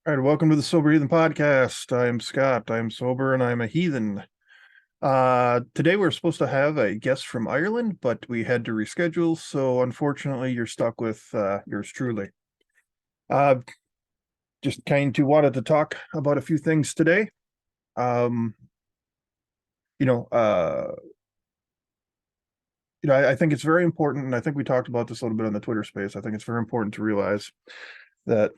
All right, welcome to the Sober Heathen podcast. I'm Scott. I'm sober and I'm a heathen. Today we're supposed to have a guest from Ireland, but we had to reschedule, so unfortunately you're stuck with yours truly. Uh, just kind of wanted to talk about a few things today. Um, you know, uh, I think it's very important, and I think we talked about this a little bit on the Twitter space. I think it's very important to realize that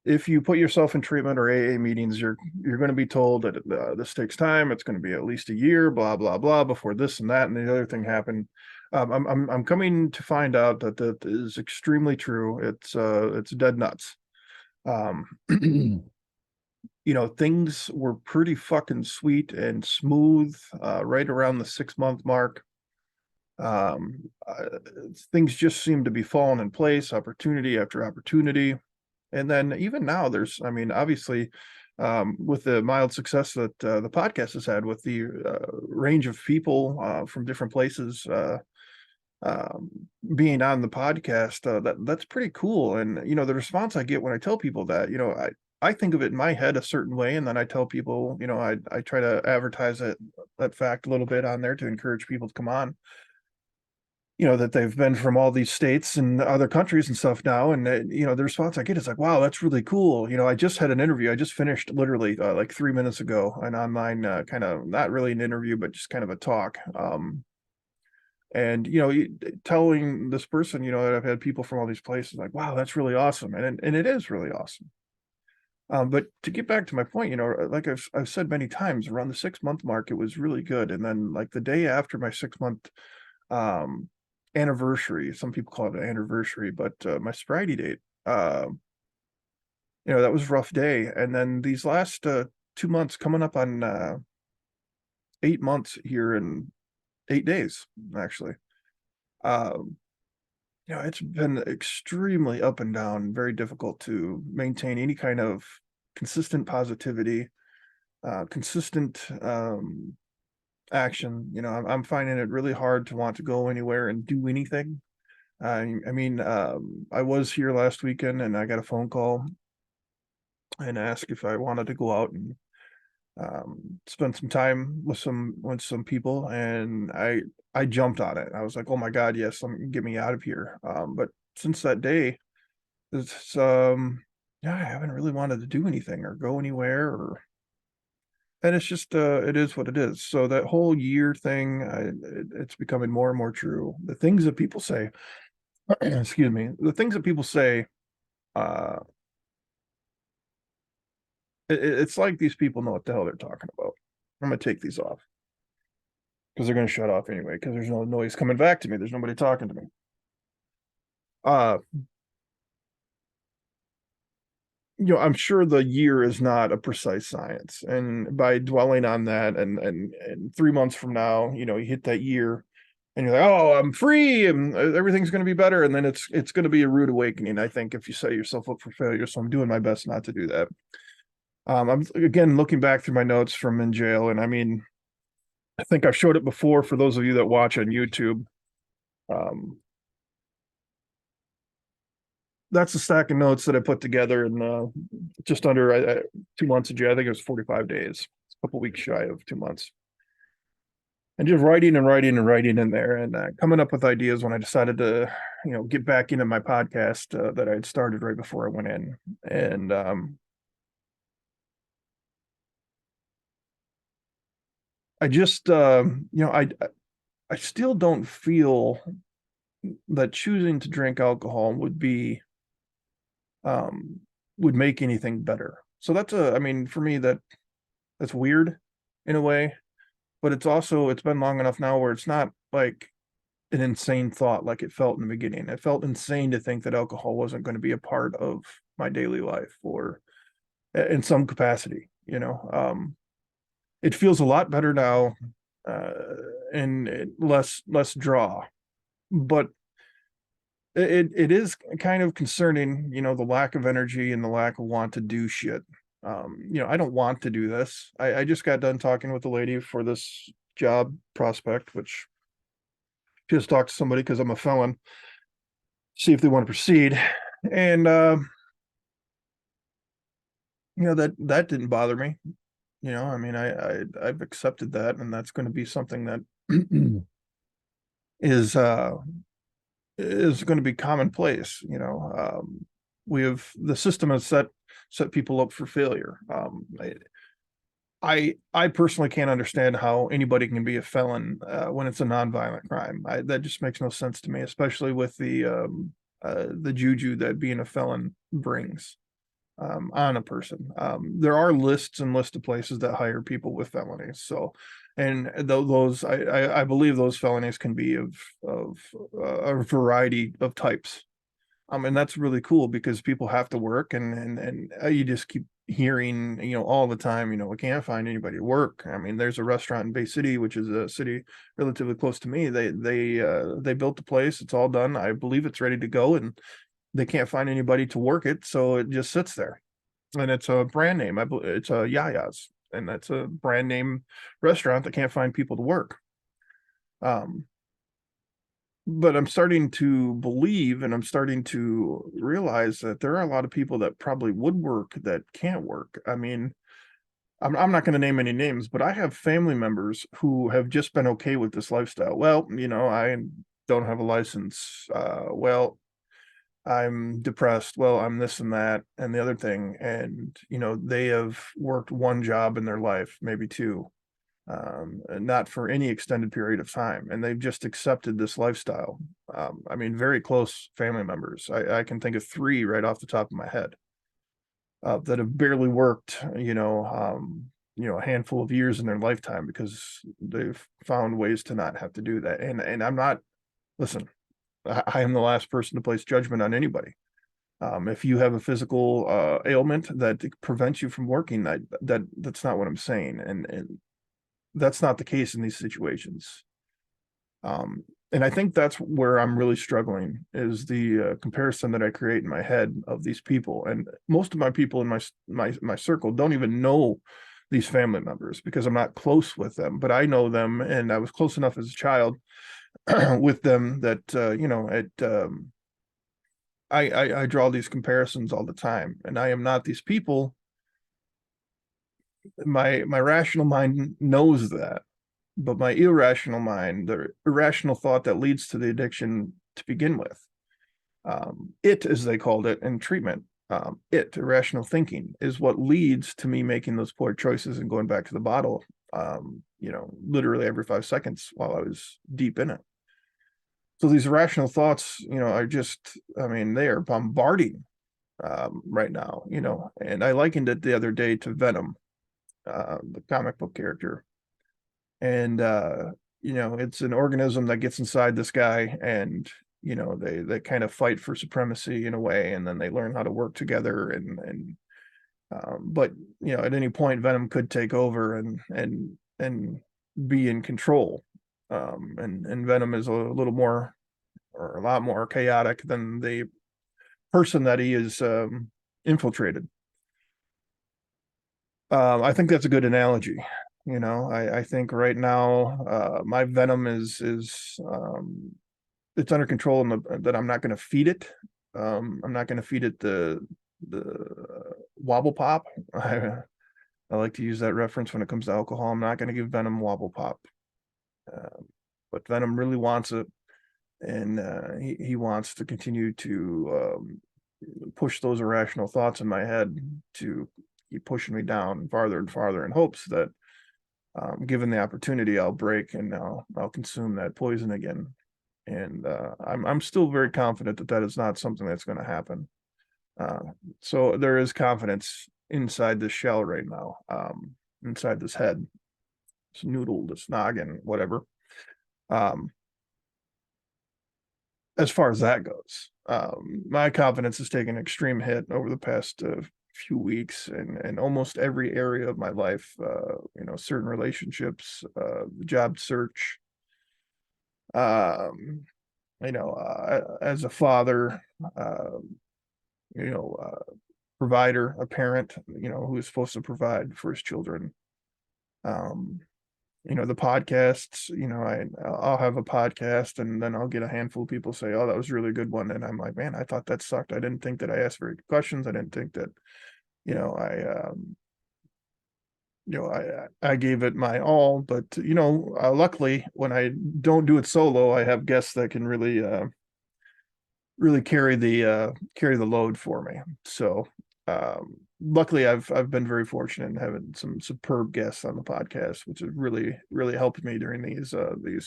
if you put yourself in treatment or AA meetings, you're going to be told that this takes time. It's going to be at least a year, blah blah blah, before this and that and the other thing happen. I'm coming to find out that that is extremely true. It's dead nuts. Um, things were pretty fucking sweet and smooth right around the 6 month mark. Um, uh, Things just seem to be falling in place, opportunity after opportunity. And then even now, obviously, with the mild success that the podcast has had with the range of people from different places um, being on the podcast, that's pretty cool. And the response I get when I tell people that, I think of it in my head a certain way, and then I tell people, I try to advertise that fact a little bit on there to encourage people to come on, that they've been from all these states and other countries and stuff now. And, the response I get is like, wow, that's really cool. I just had an interview. I just finished literally like 3 minutes ago, an online kind of not really an interview, but just kind of a talk. And, telling this person, that I've had people from all these places like, wow, that's really awesome. And it is really awesome. But to get back to my point, like I've said many times, around the 6 month mark, it was really good. And then like the day after my 6 month um anniversary, some people call it an anniversary, but my sobriety date, that was a rough day. And then these last 2 months, coming up on 8 months here in 8 days, actually. um it's been extremely up and down, very difficult to maintain any kind of consistent positivity, consistent action. I'm finding it really hard to want to go anywhere and do anything. I was here last weekend and I got a phone call and asked if I wanted to go out and spend some time with some people, and I jumped on it. I was like, oh my God, yes, get me out of here. But since that day, it's yeah, I haven't really wanted to do anything or go anywhere, or and it's just it is what it is. So that whole year thing, it's becoming more and more true. The things that people say, excuse me, the things that people say, uh, it's like these people know what the hell they're talking about. I'm gonna take these off because they're gonna shut off anyway because there's no noise coming back to me. There's nobody talking to me. Uh, I'm sure the year is not a precise science, and by dwelling on that, and 3 months from now, you hit that year, and you're like, oh, I'm free, and everything's going to be better, and then it's going to be a rude awakening, I think, if you set yourself up for failure. So I'm doing my best not to do that. I'm again looking back through my notes from in jail, and I think I've showed it before for those of you that watch on YouTube. Um, that's a stack of notes that I put together in just under 2 months of jail. I think it was 45 days, a couple weeks shy of 2 months, and just writing and writing and writing in there, and coming up with ideas when I decided to, get back into my podcast that I had started right before I went in. And I just, I still don't feel that choosing to drink alcohol um, would make anything better. So for me, that's weird in a way, but it's been long enough now where it's not like an insane thought like it felt in the beginning. It felt insane to think that alcohol wasn't going to be a part of my daily life, or in some capacity. It feels a lot better now, uh, and less draw, but it is kind of concerning, the lack of energy and the lack of want to do shit. I don't want to do this. I just got done talking with the lady for this job prospect, which just talked to somebody because I'm a felon, see if they want to proceed. And that didn't bother me. I mean, I've accepted that, and that's going to be something that is going to be commonplace. The system has set people up for failure. I personally can't understand how anybody can be a felon when it's a nonviolent crime. That just makes no sense to me, especially with the juju that being a felon brings on a person. There are lists and lists of places that hire people with felonies. So, and those I believe those felonies can be of a variety of types. And that's really cool because people have to work, and you just keep hearing, all the time, we can't find anybody to work. I mean, there's a restaurant in Bay City, which is a city relatively close to me. They built the place. It's all done. I believe it's ready to go, and they can't find anybody to work it, so it just sits there. And it's a brand name. It's a Yaya's, and that's a brand name restaurant that can't find people to work. But I'm starting to believe, and I'm starting to realize that there are a lot of people that probably would work that can't work. I mean, I'm not going to name any names, but I have family members who have just been okay with this lifestyle. Well, I don't have a license. Well, I'm depressed. Well, I'm this and that and the other thing. And, they have worked one job in their life, maybe two, and not for any extended period of time. And they've just accepted this lifestyle. I mean, very close family members. I can think of three right off the top of my head that have barely worked, a handful of years in their lifetime because they've found ways to not have to do that. And I'm not, listen, I am the last person to place judgment on anybody. If you have a physical ailment that prevents you from working, that's not what I'm saying, and that's not the case in these situations. And I think that's where I'm really struggling is the comparison that I create in my head of these people, and most of my people in my circle don't even know these family members because I'm not close with them, but I know them, and I was close enough as a child with them that I draw these comparisons all the time, and I am not these people. My rational mind knows that, but my irrational mind, the irrational thought that leads to the addiction to begin with, as they called it in treatment, irrational thinking, is what leads to me making those poor choices and going back to the bottle, literally every 5 seconds while I was deep in it. So these irrational thoughts, I mean, they are bombarding right now, and I likened it the other day to Venom, the comic book character. And, it's an organism that gets inside this guy, and, they kind of fight for supremacy in a way, and then they learn how to work together. But, at any point, Venom could take over and be in control. And Venom is a little more, or a lot more chaotic than the person that he is infiltrated. I think that's a good analogy. I think right now my venom is it's under control, and that I'm not going to feed it. I'm not going to feed it the wobble pop. I like to use that reference when it comes to alcohol. I'm not going to give Venom wobble pop, but Venom really wants it, and he wants to continue to push those irrational thoughts in my head to keep pushing me down farther and farther in hopes that given the opportunity, I'll break and I'll consume that poison again. And I'm still very confident that is not something that's going to happen. So there is confidence inside this shell right now, inside this head, this noodle, this noggin, whatever. As far as that goes, my confidence has taken an extreme hit over the past few weeks, and almost every area of my life, certain relationships, job search, as a father, provider, a parent, who is supposed to provide for his children. The podcasts, I'll have a podcast, and then I'll get a handful of people say, "Oh, that was a really good one." And I'm like, man, I thought that sucked. I didn't think that I asked very good questions. I didn't think that, you know, I gave it my all, but luckily when I don't do it solo, I have guests that can really carry the load for me. So luckily I've been very fortunate in having some superb guests on the podcast, which has really helped me during these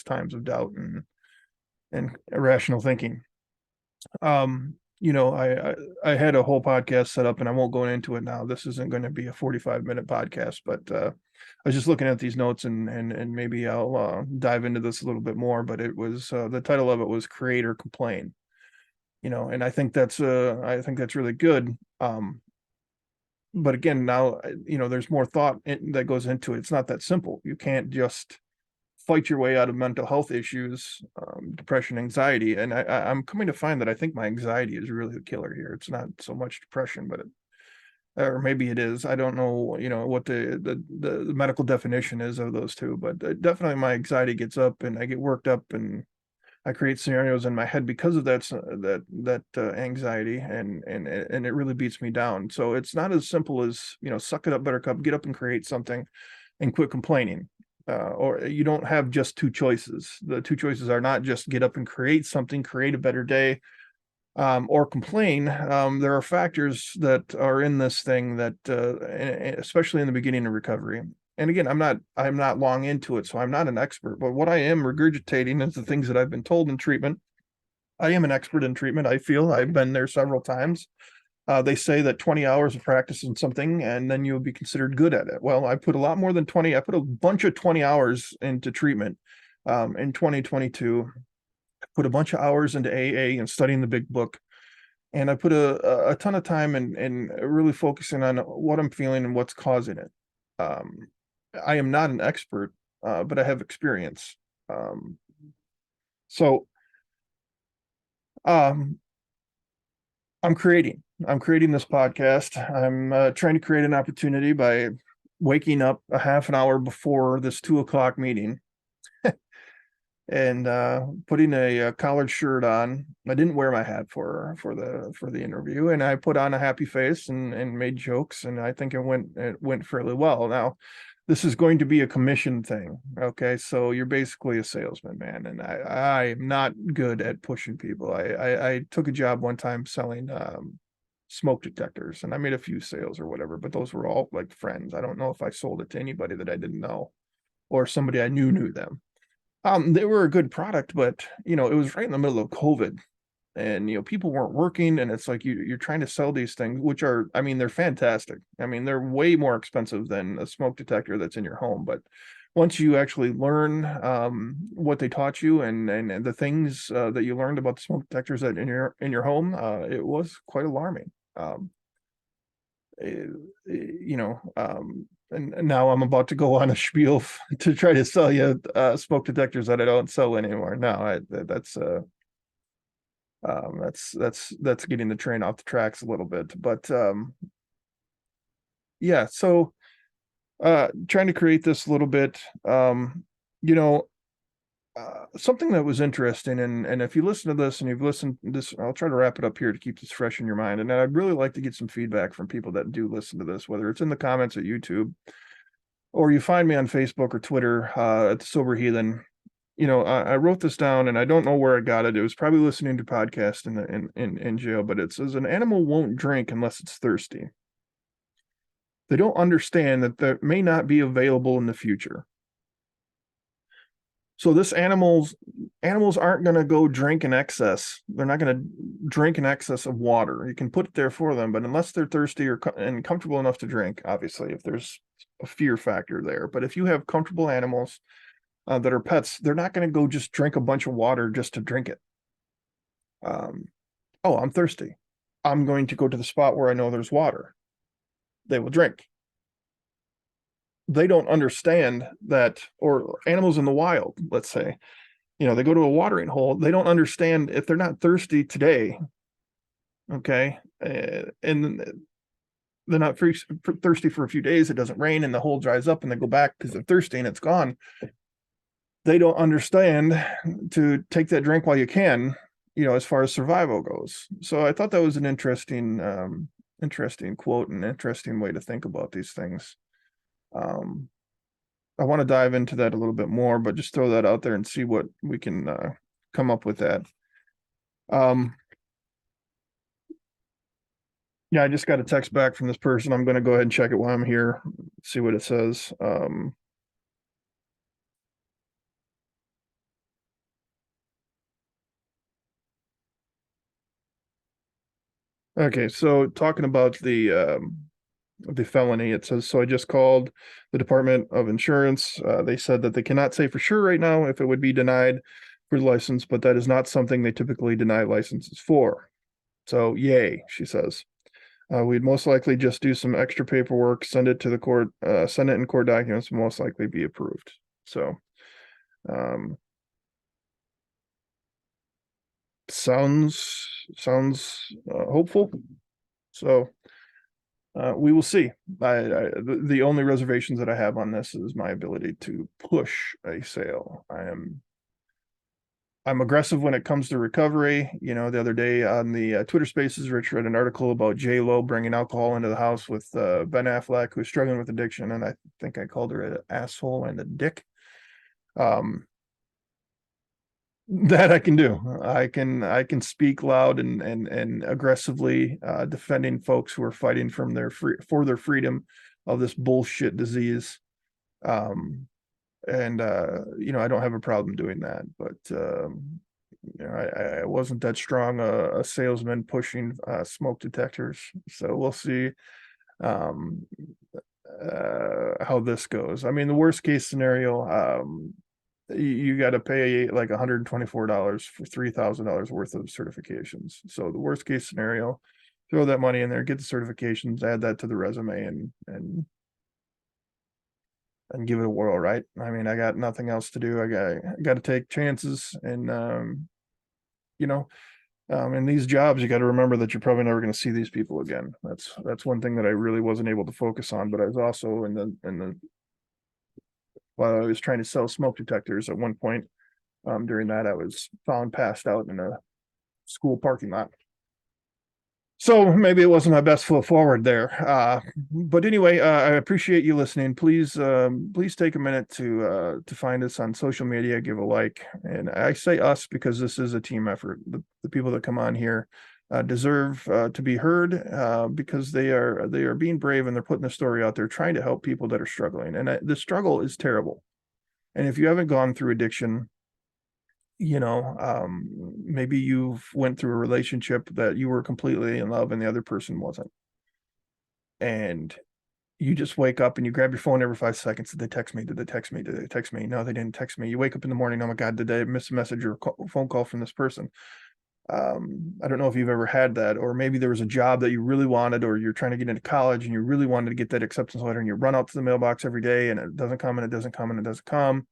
times of doubt and irrational thinking. I had a whole podcast set up, and I won't go into it now. This isn't going to be a 45-minute podcast, but I was just looking at these notes, and maybe I'll dive into this a little bit more. But it was the title of it was "Create or Complain," and I think that's really good. But again, now there's more thought that goes into it. It's not that simple. You can't just fight your way out of mental health issues, depression, anxiety. And I'm coming to find that I think my anxiety is really the killer here. It's not so much depression, but or maybe it is. I don't know, what the medical definition is of those two, but definitely my anxiety gets up and I get worked up and I create scenarios in my head because of that anxiety, and it really beats me down. So it's not as simple as suck it up, buttercup, get up and create something, and quit complaining. Or you don't have just two choices. The two choices are not just get up and create something, create a better day, or complain. There are factors that are in this thing that, especially in the beginning of recovery. And again, I'm not long into it, so I'm not an expert. But what I am regurgitating is the things that I've been told in treatment. I am an expert in treatment. I feel I've been there several times. They say that 20 hours of practice in something, and then you'll be considered good at it. Well, I put a lot more than 20. I put a bunch of 20 hours into treatment in 2022. I put a bunch of hours into AA and studying the big book. And I put a ton of time in really focusing on what I'm feeling and what's causing it. I am not an expert, but I have experience. So I'm creating this podcast. I'm trying to create an opportunity by waking up a half an hour before this 2:00 meeting and putting a collared shirt on. I didn't wear my hat for the interview, and I put on a happy face and made jokes, and I think it went fairly well. Now, this is going to be a commission thing. Okay, so you're basically a salesman, man, and I'm not good at pushing people. I took a job one time selling smoke detectors, and I made a few sales or whatever, but those were all like friends. I don't know if I sold it to anybody that I didn't know or somebody I knew them. They were a good product, but it was right in the middle of COVID, and people weren't working, and it's like you're trying to sell these things, which are, I mean, they're fantastic. I mean, they're way more expensive than a smoke detector that's in your home, but once you actually learn what they taught you and the things that you learned about the smoke detectors that in your home, it was quite alarming. And now I'm about to go on a spiel to try to sell you smoke detectors that I don't sell anymore. No, that's getting the train off the tracks a little bit. But yeah, so trying to create this a little bit. Something that was interesting, and if you listen to this and you've listened to this, I'll try to wrap it up here to keep this fresh in your mind. And I'd really like to get some feedback from people that do listen to this, whether it's in the comments at YouTube or you find me on Facebook or Twitter at the Sober Heathen. I wrote this down, and I don't know where I got it. It was probably listening to podcast in jail, but it says an animal won't drink unless it's thirsty. They don't understand that may not be available in the future. So this animals aren't going to go drink in excess. They're not going to drink in excess of water. You can put it there for them, but unless they're thirsty and comfortable enough to drink, obviously, if there's a fear factor there. But if you have comfortable animals that are pets, they're not going to go just drink a bunch of water just to drink it. Oh, I'm thirsty. I'm going to go to the spot where I know there's water. They will drink. They don't understand that, or animals in the wild, let's say, they go to a watering hole. They don't understand if they're not thirsty today. Okay. And they're not thirsty for a few days. It doesn't rain and the hole dries up and they go back because they're thirsty and it's gone. They don't understand to take that drink while you can, as far as survival goes. So I thought that was an interesting interesting quote and interesting way to think about these things. I want to dive into that a little bit more, but just throw that out there and see what we can come up with that. Yeah, I just got a text back from this person. I'm going to go ahead and check it while I'm here, see what it says. Okay, so talking about the felony, it says, so I just called the Department of Insurance. They said that they cannot say for sure right now if it would be denied for the license, but that is not something they typically deny licenses for. So yay, she says. We'd most likely just do some extra paperwork, send it to the court, send it in court documents, most likely be approved. So um, sounds hopeful. So we will see. The only reservations that I have on this is my ability to push a sale. I'm aggressive when it comes to recovery. You know, the other day on the Twitter Spaces, Rich read an article about J Lo bringing alcohol into the house with Ben Affleck, who's struggling with addiction, and I think I called her an asshole and a dick. That I can do. I can speak loud and aggressively defending folks who are fighting for their freedom of this bullshit disease. And you know, I don't have a problem doing that, but you know, I wasn't that strong a salesman pushing smoke detectors. So we'll see um how this goes. I mean, the worst case scenario, you got to pay like $124 for $3,000 worth of certifications. So the worst case scenario, throw that money in there, get the certifications, add that to the resume, and give it a whirl, right? I mean, I got nothing else to do. I got to take chances, and you know, in these jobs, you got to remember that you're probably never going to see these people again. That's one thing that I really wasn't able to focus on. But I was also in the while I was trying to sell smoke detectors at one point. During that, I was found passed out in a school parking lot. So maybe it wasn't my best foot forward there. But anyway, I appreciate you listening. Please take a minute to find us on social media, give a like. And I say us because this is a team effort. The people that come on here deserve to be heard because they are being brave and they're putting the story out there, trying to help people that are struggling. And the struggle is terrible. And if you haven't gone through addiction, you know, maybe you've went through a relationship that you were completely in love and the other person wasn't, and you just wake up and you grab your phone every 5 seconds. Did they text me? Did they text me? Did they text me? No, they didn't text me. You wake up in the morning, oh my god, did I miss a message or a phone call from this person? I don't know if you've ever had that, or maybe there was a job that you really wanted, or you're trying to get into college and you really wanted to get that acceptance letter, and you run out to the mailbox every day and it doesn't come and it doesn't come and it doesn't come,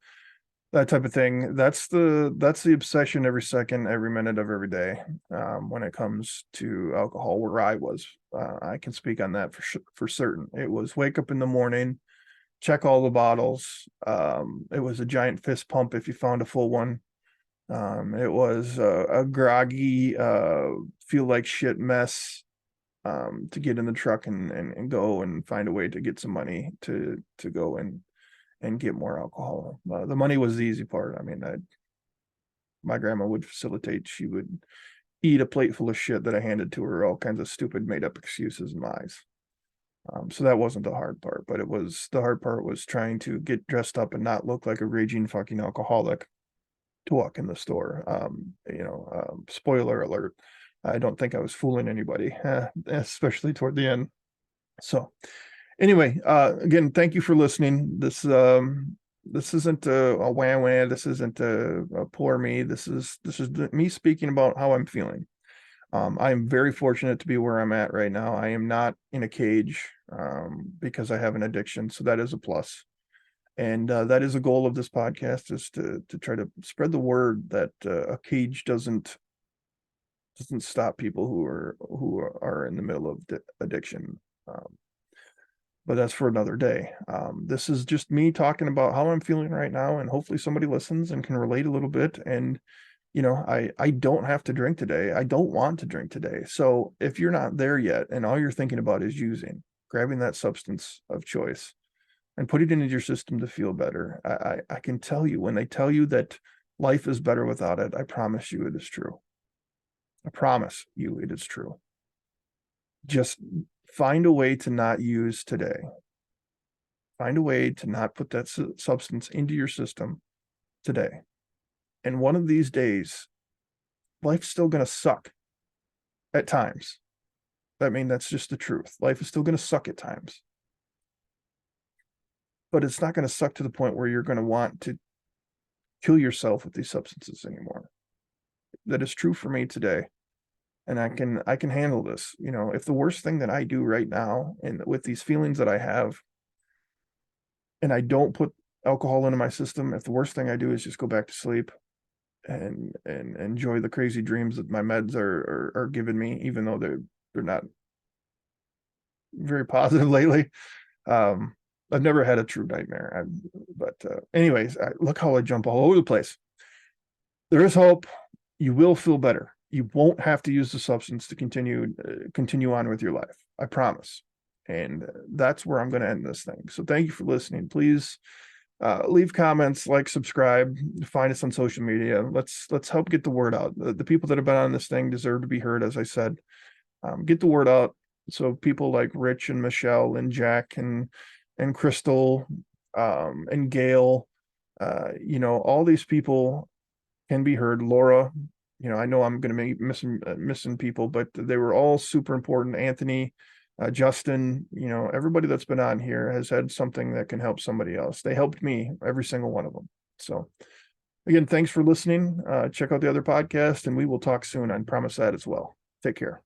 that type of thing. That's the obsession every second, every minute of every day. When it comes to alcohol, where I was, I can speak on that for certain. It was wake up in the morning, check all the bottles. It was a giant fist pump if you found a full one. It was a groggy, feel like shit mess, to get in the truck and go and find a way to get some money to go and get more alcohol. The money was the easy part. I mean, my grandma would facilitate. She would eat a plate full of shit that I handed to her, all kinds of stupid made up excuses and lies. So that wasn't the hard part, but the hard part was trying to get dressed up and not look like a raging fucking alcoholic to walk in the store. Spoiler alert, I don't think I was fooling anybody, especially toward the end. So anyway, again, thank you for listening. This isn't a wah wah. This isn't a poor me. This is me speaking about how I'm feeling. I am very fortunate to be where I'm at right now. I am not in a cage because I have an addiction, so that is a plus. And that is a goal of this podcast, is to try to spread the word that a cage doesn't stop people who are in the middle of addiction. But that's for another day. This is just me talking about how I'm feeling right now, and hopefully somebody listens and can relate a little bit. And I don't have to drink today. I don't want to drink today. So if you're not there yet and all you're thinking about is using, grabbing that substance of choice and put it into your system to feel better, I can tell you, when they tell you that life is better without it, I promise you it is true. I promise you it is true. Just find a way to not use today. Find a way to not put that substance into your system today. And one of these days, life's still going to suck at times. I mean, that's just the truth. Life is still going to suck at times. But it's not going to suck to the point where you're going to want to kill yourself with these substances anymore. That is true for me today. And I can handle this. If the worst thing that I do right now, and with these feelings that I have, and I don't put alcohol into my system, if the worst thing I do is just go back to sleep and enjoy the crazy dreams that my meds are giving me, even though they're not very positive lately. I've never had a true nightmare. Anyways, look how I jump all over the place. There is hope. You will feel better. You won't have to use the substance to continue on with your life. I promise. And that's where I'm going to end this thing. So thank you for listening. Please leave comments, like, subscribe, find us on social media. Let's help get the word out. The people that have been on this thing deserve to be heard, as I said. Get the word out so people like Rich and Michelle and Jack and Crystal and Gail, all these people can be heard. Laura, I know I'm going to be missing people, but they were all super important. Anthony, Justin, everybody that's been on here has had something that can help somebody else. They helped me, every single one of them. So again, thanks for listening. Check out the other podcast, and we will talk soon. I promise that as well. Take care.